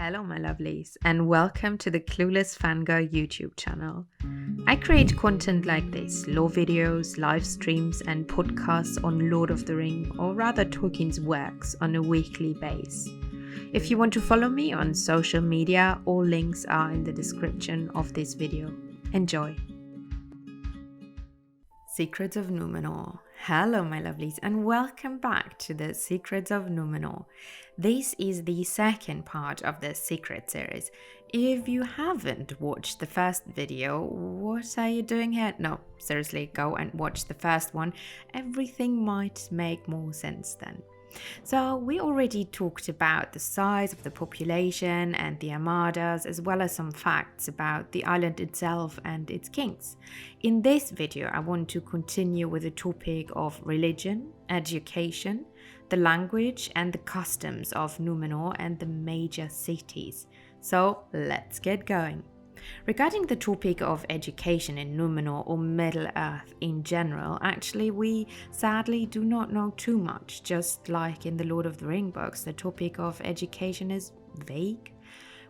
Hello my lovelies and welcome to the Clueless Fangirl YouTube channel. I create content like this, lore videos, live streams and podcasts on Lord of the Ring or rather Tolkien's works on a weekly basis. If you want to follow me on social media, all links are in the description of this video. Enjoy! Secrets of Numenor. Hello my lovelies and welcome back to the Secrets of Numenor. This is the second part of the Secret series. If you haven't watched the first video, what are you doing here? No, seriously, go and watch the first one. Everything might make more sense then. So we already talked about the size of the population and the armadas, as well as some facts about the island itself and its kings. In this video, I want to continue with the topic of religion, education, the language and the customs of Numenor and the major cities. So let's get going. Regarding the topic of education in Numenor or Middle-earth in general, actually we sadly do not know too much. Just like in the Lord of the Ring books, the topic of education is vague.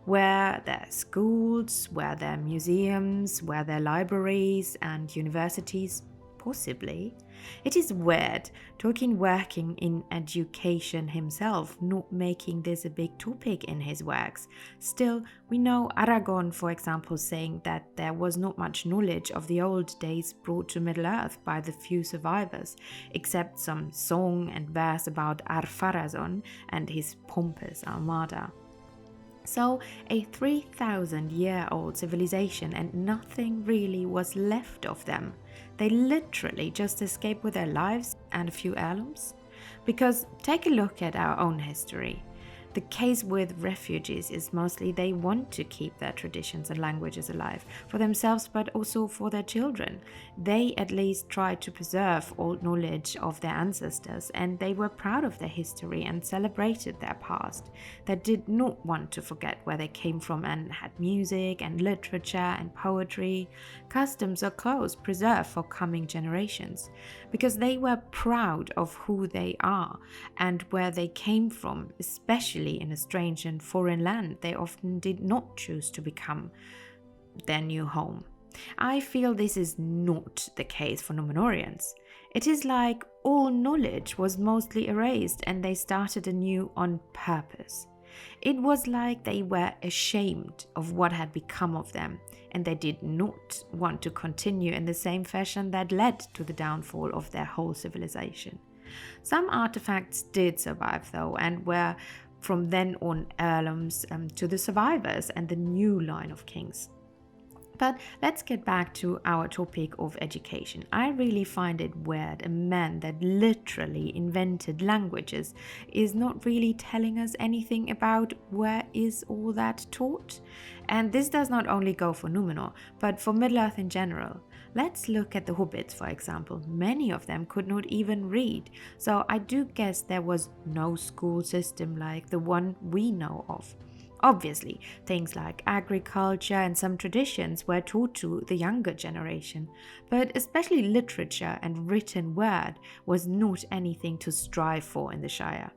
Where there are schools, where there are museums, where there are libraries and universities, possibly. It is weird, Tolkien working in education himself, not making this a big topic in his works. Still, we know Aragorn, for example, saying that there was not much knowledge of the old days brought to Middle-earth by the few survivors, except some song and verse about Ar-Pharazôn and his pompous armada. So, a 3,000-year-old civilization and nothing really was left of them. They literally just escaped with their lives and a few heirlooms. Because take a look at our own history. The case with refugees is mostly they want to keep their traditions and languages alive for themselves but also for their children. They at least tried to preserve old knowledge of their ancestors and they were proud of their history and celebrated their past. They did not want to forget where they came from and had music and literature and poetry, customs or clothes preserved for coming generations because they were proud of who they are and where they came from, especially in a strange and foreign land they often did not choose to become their new home. I feel this is not the case for Numenorians. It is like all knowledge was mostly erased and they started anew on purpose. It was like they were ashamed of what had become of them and they did not want to continue in the same fashion that led to the downfall of their whole civilization. Some artifacts did survive though and were from then on heirlooms to the survivors and the new line of kings. But let's get back to our topic of education. I really find it weird a man that literally invented languages is not really telling us anything about where is all that taught. And this does not only go for Numenor, but for Middle-earth in general. Let's look at the hobbits, for example. Many of them could not even read, so I do guess there was no school system like the one we know of. Obviously, things like agriculture and some traditions were taught to the younger generation, but especially literature and written word was not anything to strive for in the Shire.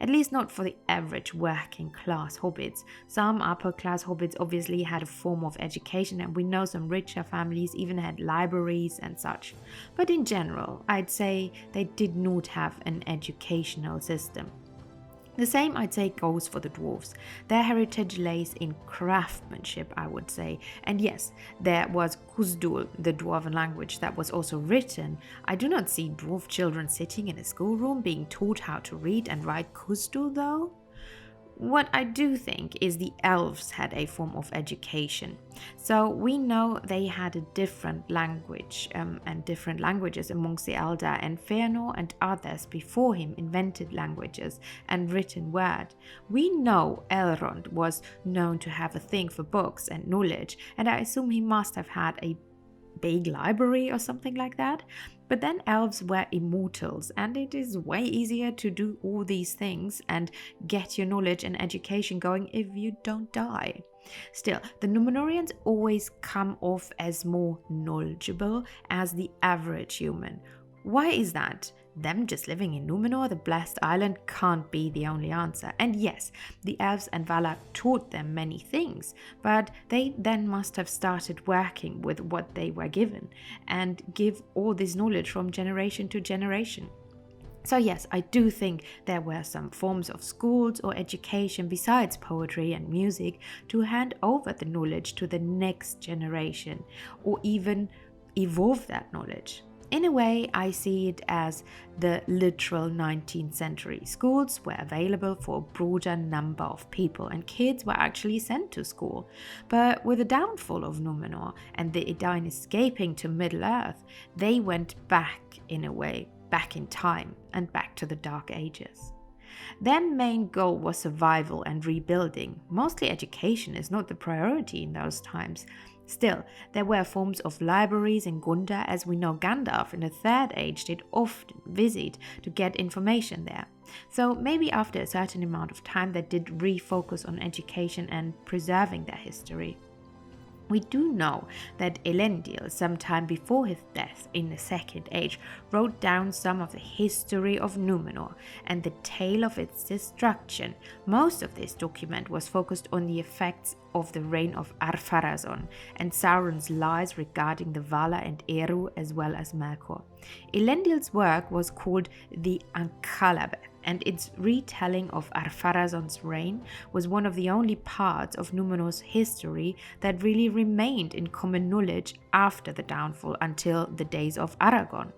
At least not for the average working class hobbits. Some upper class hobbits obviously had a form of education and we know some richer families even had libraries and such. But in general, I'd say they did not have an educational system. The same I'd say goes for the dwarves. Their heritage lays in craftsmanship, I would say. And yes, there was Kuzdul, the dwarven language that was also written. I do not see dwarf children sitting in a schoolroom being taught how to read and write Kuzdul though. What I do think is the elves had a form of education. So we know they had a different language and different languages amongst the Eldar, and Fëanor and others before him invented languages and written word. We know Elrond was known to have a thing for books and knowledge, and I assume he must have had a big library or something like that. But then elves were immortals and it is way easier to do all these things and get your knowledge and education going if you don't die. Still, the Numenorians always come off as more knowledgeable as the average human. Why is that? them just living in Numenor, the blessed island, can't be the only answer. And yes, the elves and Valar taught them many things, but they then must have started working with what they were given and give all this knowledge from generation to generation. So yes, I do think there were some forms of schools or education besides poetry and music to hand over the knowledge to the next generation, or even evolve that knowledge. In a way, I see it as the literal 19th century. Schools were available for a broader number of people and kids were actually sent to school. But with the downfall of Numenor and the Edain escaping to Middle-earth, they went back in a way, back in time and back to the Dark Ages. Their main goal was survival and rebuilding. Mostly education is not the priority in those times. Still, there were forms of libraries in Gondor, as we know Gandalf in the Third Age did often visit to get information there. So maybe after a certain amount of time they did refocus on education and preserving their history. We do know that Elendil, sometime before his death in the Second Age, wrote down some of the history of Numenor and the tale of its destruction. Most of this document was focused on the effects of the reign of Ar-Pharazôn and Sauron's lies regarding the Valar and Eru as well as Melkor. Elendil's work was called the Ankhalabeth, and its retelling of Ar-Pharazôn's reign was one of the only parts of Numenor's history that really remained in common knowledge after the downfall until the days of Aragorn.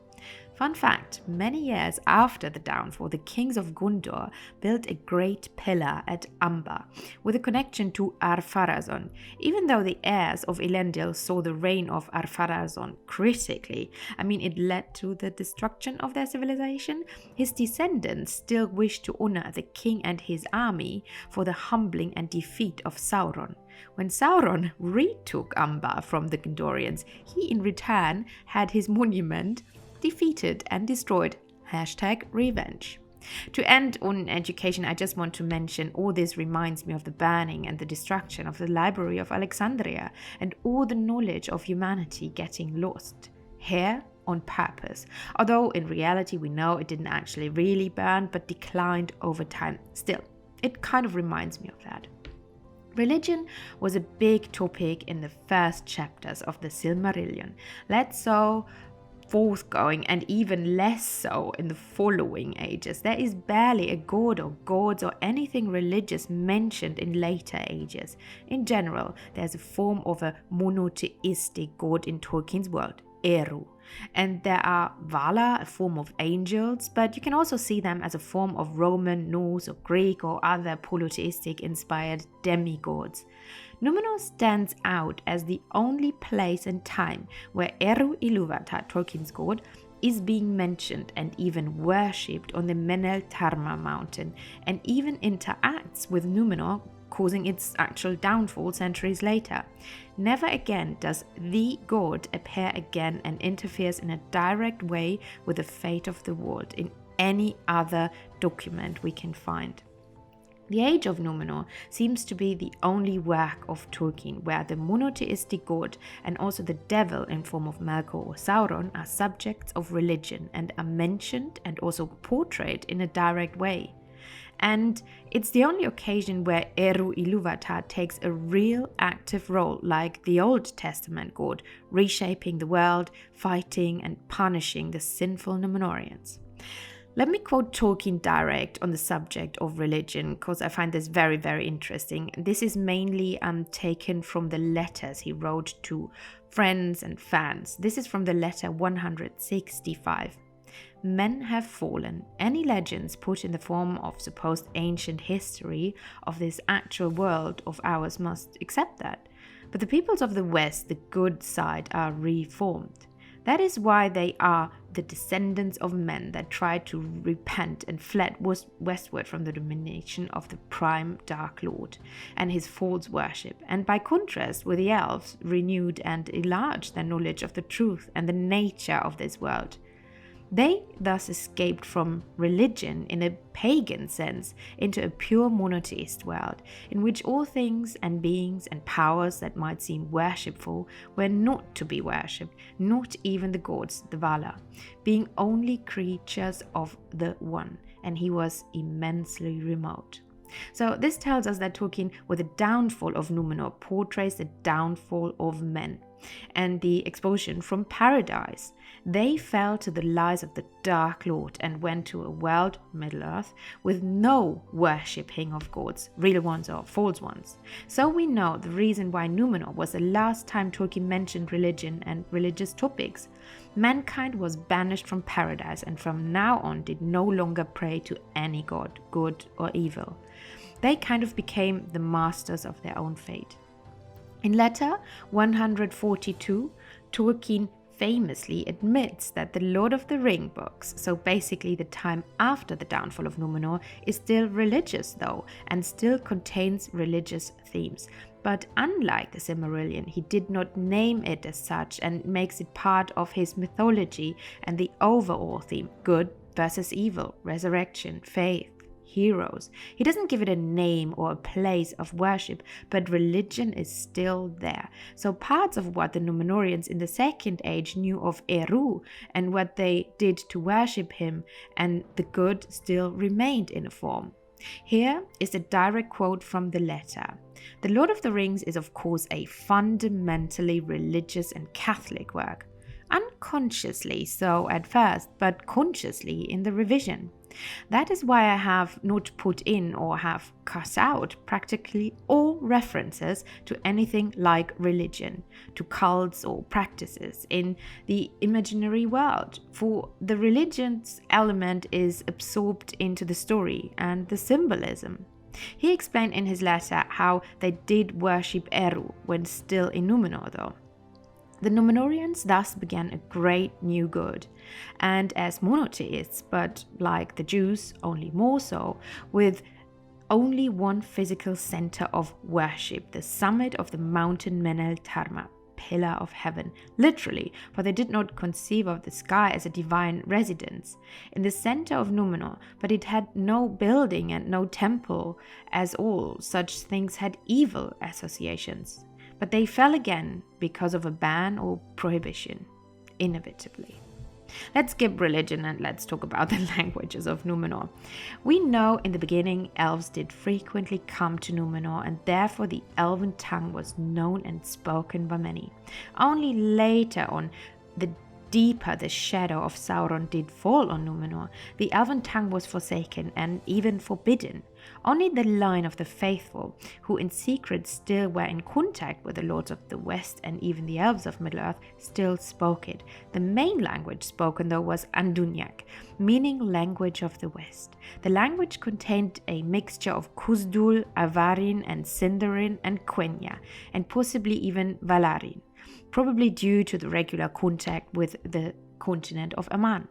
Fun fact, many years after the downfall, the kings of Gondor built a great pillar at Umbar with a connection to Ar-Pharazôn. Even though the heirs of Elendil saw the reign of Ar-Pharazôn critically, it led to the destruction of their civilization, his descendants still wished to honor the king and his army for the humbling and defeat of Sauron. When Sauron retook Umbar from the Gondorians, he in return had his monument defeated and destroyed. #revenge. To end on education, I just want to mention all this reminds me of the burning and the destruction of the Library of Alexandria and all the knowledge of humanity getting lost. Here on purpose. Although in reality we know it didn't actually really burn but declined over time. Still, it kind of reminds me of that. Religion was a big topic in the first chapters of the Silmarillion, less so forthgoing and even less so in the following ages. There is barely a god or gods or anything religious mentioned in later ages. In general, there's a form of a monotheistic god in Tolkien's world, Eru. And there are Valar, a form of angels, but you can also see them as a form of Roman, Norse, or Greek or other polytheistic inspired demigods. Numenor stands out as the only place and time where Eru Ilúvatar, Tolkien's god, is being mentioned and even worshipped on the Menel Tarma mountain, and even interacts with Numenor, causing its actual downfall centuries later. Never again does the god appear again and interferes in a direct way with the fate of the world in any other document we can find. The Age of Numenor seems to be the only work of Tolkien where the monotheistic god and also the devil in form of Melkor or Sauron are subjects of religion and are mentioned and also portrayed in a direct way. And it's the only occasion where Eru Ilúvatar takes a real active role like the Old Testament god, reshaping the world, fighting and punishing the sinful Numenorians. Let me quote Tolkien direct on the subject of religion because I find this very, very interesting. This is mainly taken from the letters he wrote to friends and fans. This is from the letter 165. Men have fallen. Any legends put in the form of supposed ancient history of this actual world of ours must accept that. But the peoples of the West, the good side, are reformed. That is why they are the descendants of men that tried to repent and fled westward from the domination of the prime Dark Lord and his false worship, and by contrast with the elves, renewed and enlarged their knowledge of the truth and the nature of this world. They thus escaped from religion in a pagan sense into a pure monotheist world, in which all things and beings and powers that might seem worshipful were not to be worshipped, not even the gods, the Vala, being only creatures of the One, and he was immensely remote. So this tells us that Tolkien, with the downfall of Numenor, portrays the downfall of men and the expulsion from paradise. They fell to the lies of the Dark Lord and went to a world, Middle-earth, with no worshipping of gods, real ones or false ones. So we know the reason why Numenor was the last time Tolkien mentioned religion and religious topics. Mankind was banished from paradise and from now on did no longer pray to any god, good or evil. They kind of became the masters of their own fate. In letter 142, Tolkien famously admits that the Lord of the Ring books, so basically the time after the downfall of Numenor, is still religious though, and still contains religious themes. But unlike the Silmarillion, he did not name it as such and makes it part of his mythology and the overall theme: good versus evil, resurrection, faith, heroes. He doesn't give it a name or a place of worship, but religion is still there. So parts of what the Númenóreans in the Second Age knew of Eru and what they did to worship him and the good still remained in a form. Here is a direct quote from the letter. The Lord of the Rings is of course a fundamentally religious and Catholic work. Unconsciously so at first, but consciously in the revision. That is why I have not put in or have cut out practically all references to anything like religion, to cults or practices in the imaginary world, for the religion's element is absorbed into the story and the symbolism. He explained in his letter how they did worship Eru when still in Numenor though. The Númenóreans thus began a great new good, and as monotheists, but like the Jews, only more so, with only one physical center of worship, the summit of the mountain Menel Tarma, pillar of heaven, literally, for they did not conceive of the sky as a divine residence, in the center of Numenor, but it had no building and no temple, as all such things had evil associations. But they fell again because of a ban or prohibition, inevitably. Let's skip religion and let's talk about the languages of Numenor. We know in the beginning elves did frequently come to Numenor, and therefore the elven tongue was known and spoken by many. Only later on, the deeper the shadow of Sauron did fall on Numenor, the elven tongue was forsaken and even forbidden. Only the line of the faithful, who in secret still were in contact with the lords of the West and even the elves of Middle-earth, still spoke it. The main language spoken though was Andunyak, meaning language of the West. The language contained a mixture of Kuzdul, Avarin and Sindarin and Quenya, and possibly even Valarin, probably due to the regular contact with the continent of Aman.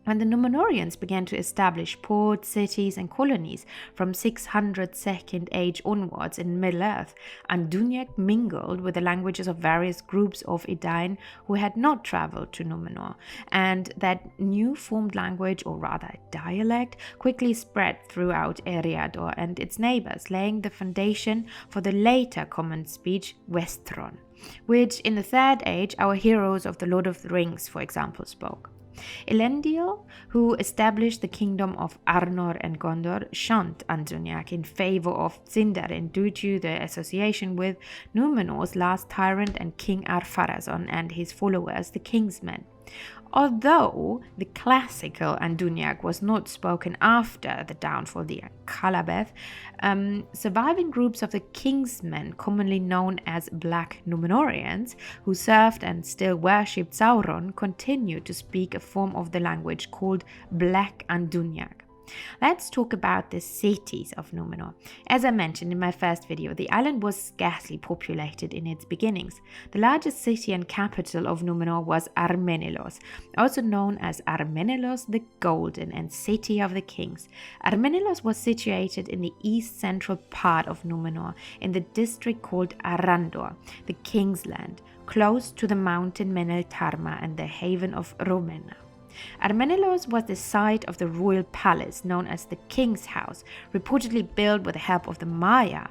When the Númenóreans began to establish ports, cities and colonies from 600 Second Age onwards in Middle-earth, Andunyak mingled with the languages of various groups of Edain who had not travelled to Numenor, and that new formed language, or rather dialect, quickly spread throughout Eriador and its neighbours, laying the foundation for the later common speech Westron, which in the Third Age our heroes of the Lord of the Rings, for example, spoke. Elendil, who established the kingdom of Arnor and Gondor, shunned Andunyak in favor of Sindarin due to their association with Númenor's last tyrant and King Ar-Pharazôn and his followers, the Kingsmen. Although the classical Andunyak was not spoken after the downfall, the Kalabeth, surviving groups of the Kingsmen, commonly known as Black Númenóreans, who served and still worshipped Sauron, continued to speak a form of the language called Black Andunyak. Let's talk about the cities of Numenor. As I mentioned in my first video, the island was scarcely populated in its beginnings. The largest city and capital of Numenor was Armenelos, also known as Armenelos the Golden and City of the Kings. Armenelos was situated in the east-central part of Numenor, in the district called Arandor, the King's Land, close to the mountain Menel Tarma and the haven of Romena. Armenelos was the site of the royal palace known as the King's House, reportedly built with the help of the Maya.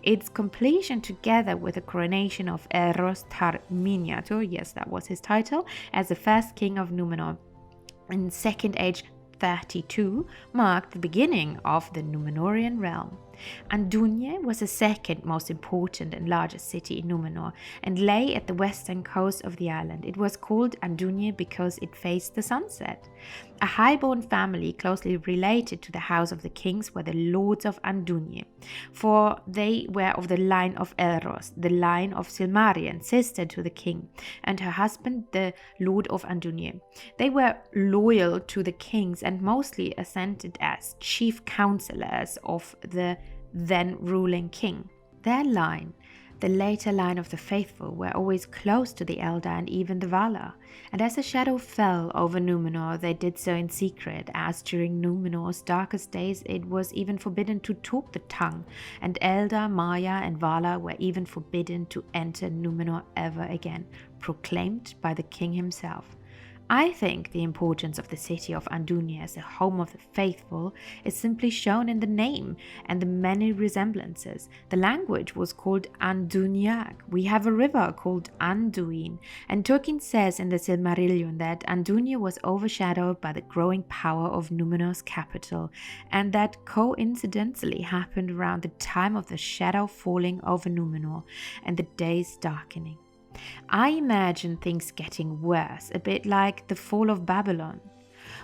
Its completion, together with the coronation of Eros Tar Miniatur, yes, that was his title, as the first king of Numenor in Second Age 32, marked the beginning of the Numenorian realm. Andúnie was the second most important and largest city in Númenor and lay at the western coast of the island. It was called Andúnie because it faced the sunset. A highborn family closely related to the House of the Kings were the Lords of Andúnie, for they were of the line of Elros, the line of Silmarien, sister to the king, and her husband, the Lord of Andúnie. They were loyal to the kings and mostly ascended as chief counselors of the then ruling king. Their line, the later line of the faithful, were always close to the Eldar and even the Valar, and as the shadow fell over Númenor, they did so in secret, as during Númenor's darkest days it was even forbidden to talk the tongue, and Eldar, Maya and Valar were even forbidden to enter Númenor ever again, proclaimed by the king himself. I think the importance of the city of Andúnie as the home of the faithful is simply shown in the name and the many resemblances. The language was called Andúniag. We have a river called Anduin, and Tolkien says in the Silmarillion that Andúnie was overshadowed by the growing power of Númenor's capital, and that coincidentally happened around the time of the shadow falling over Númenor and the days darkening. I imagine things getting worse, a bit like the fall of Babylon.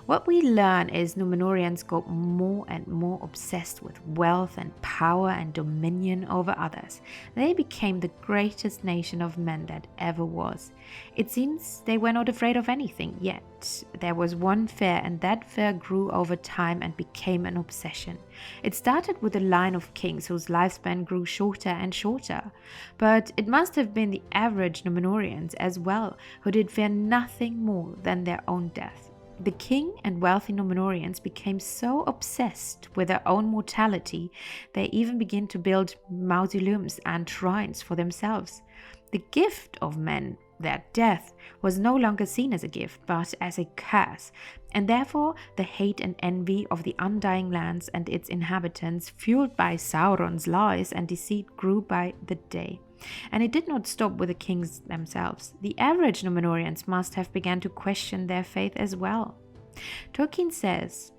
What we learn is Númenorians got more and more obsessed with wealth and power and dominion over others. They became the greatest nation of men that ever was. It seems they were not afraid of anything, yet there was one fear, and that fear grew over time and became an obsession. It started with a line of kings whose lifespan grew shorter and shorter, but it must have been the average Númenorians as well who did fear nothing more than their own death. The king and wealthy Númenorians became so obsessed with their own mortality, they even began to build mausoleums and shrines for themselves. The gift of men, their death, was no longer seen as a gift, but as a curse, and therefore the hate and envy of the undying lands and its inhabitants, fueled by Sauron's lies and deceit, grew by the day. And it did not stop with the kings themselves. The average Númenorians must have begun to question their faith as well. Tolkien says,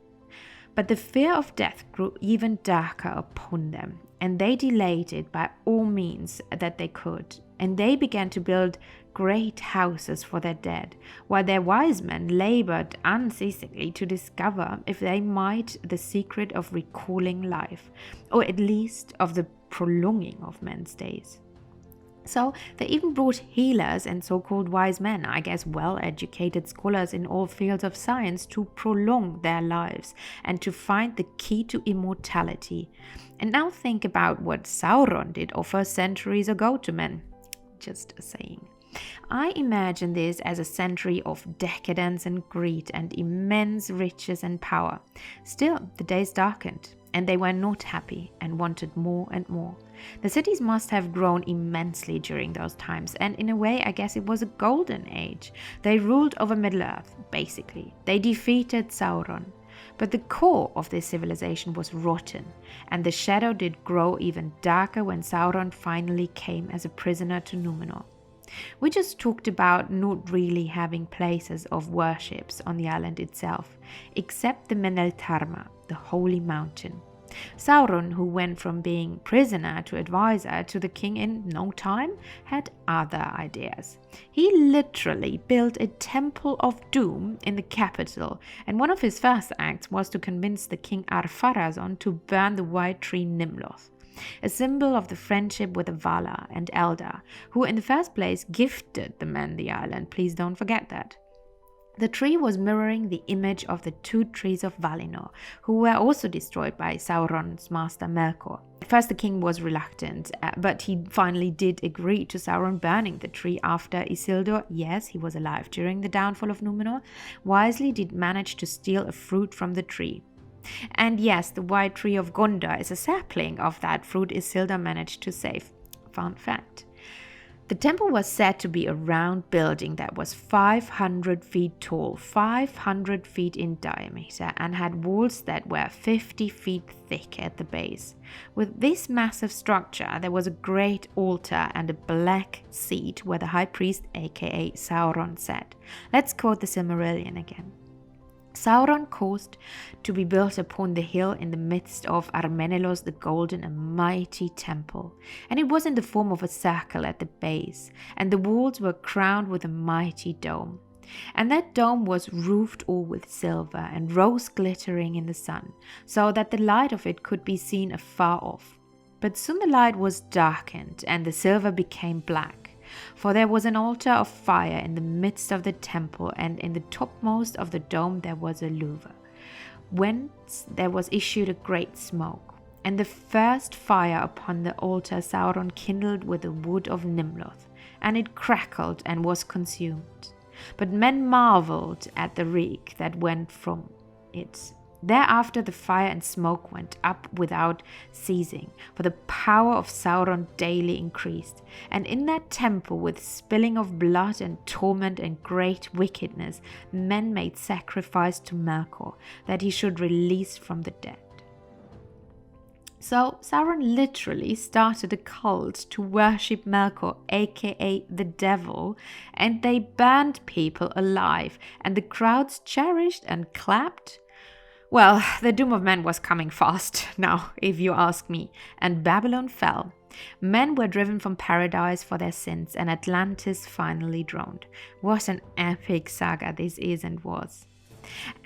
"But the fear of death grew even darker upon them, and they delayed it by all means that they could, and they began to build great houses for their dead, while their wise men labored unceasingly to discover, if they might, the secret of recalling life, or at least of the prolonging of men's days." So they even brought healers and so-called wise men, I guess well-educated scholars in all fields of science, to prolong their lives and to find the key to immortality. And now think about what Sauron did offer centuries ago to men. Just saying. I imagine this as a century of decadence and greed and immense riches and power. Still, the days darkened, and they were not happy and wanted more and more. The cities must have grown immensely during those times, and in a way, I guess it was a golden age. They ruled over Middle-earth, basically. They defeated Sauron. But the core of this civilization was rotten, and the shadow did grow even darker when Sauron finally came as a prisoner to Númenor. We just talked about not really having places of worships on the island itself, except the Meneltarma, the holy mountain. Sauron, who went from being prisoner to advisor to the king in no time, had other ideas. He literally built a temple of doom in the capital, and one of his first acts was to convince the king Ar-Pharazôn to burn the white tree Nimloth, a symbol of the friendship with the Valar and Eldar, who in the first place gifted the men the island. Please don't forget that. The tree was mirroring the image of the two trees of Valinor, who were also destroyed by Sauron's master Melkor. At first the king was reluctant, but he finally did agree to Sauron burning the tree after Isildur, yes, he was alive during the downfall of Númenor, wisely did manage to steal a fruit from the tree. And yes, the white tree of Gondor is a sapling of that fruit Isildur managed to save. Fun fact. The temple was said to be a round building that was 500 feet tall, 500 feet in diameter, and had walls that were 50 feet thick at the base. With this massive structure, there was a great altar and a black seat where the high priest, aka Sauron, sat. Let's quote the Silmarillion again. Sauron caused to be built upon the hill in the midst of Armenelos the Golden a mighty temple, and it was in the form of a circle at the base, and the walls were crowned with a mighty dome. And that dome was roofed all with silver and rose glittering in the sun, so that the light of it could be seen afar off. But soon the light was darkened, and the silver became black. For there was an altar of fire in the midst of the temple, and in the topmost of the dome there was a louver, whence there was issued a great smoke. And the first fire upon the altar Sauron kindled with the wood of Nimloth, and it crackled and was consumed. But men marveled at the reek that went from it. Thereafter the fire and smoke went up without ceasing, for the power of Sauron daily increased. And in that temple, with spilling of blood and torment and great wickedness, men made sacrifice to Melkor, that he should release from the dead. So Sauron literally started a cult to worship Melkor, aka the devil, and they burned people alive, and the crowds cherished and clapped. Well, the doom of men was coming fast now, if you ask me, and Babylon fell. Men were driven from paradise for their sins, and Atlantis finally drowned. What an epic saga this is and was.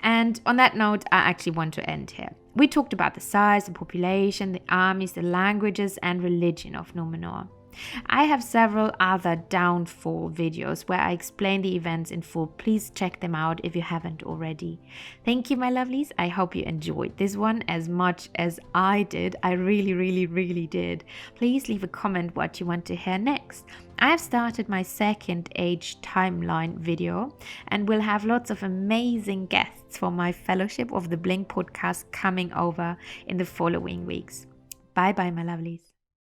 And on that note, I actually want to end here. We talked about the size, the population, the armies, the languages, and religion of Numenor. I have several other downfall videos where I explain the events in full. Please check them out if you haven't already. Thank you, my lovelies. I hope you enjoyed this one as much as I did. I really did. Please leave a comment what you want to hear next. I have started my second age timeline video and will have lots of amazing guests for my Fellowship of the Bling podcast coming over in the following weeks. Bye bye, my lovelies.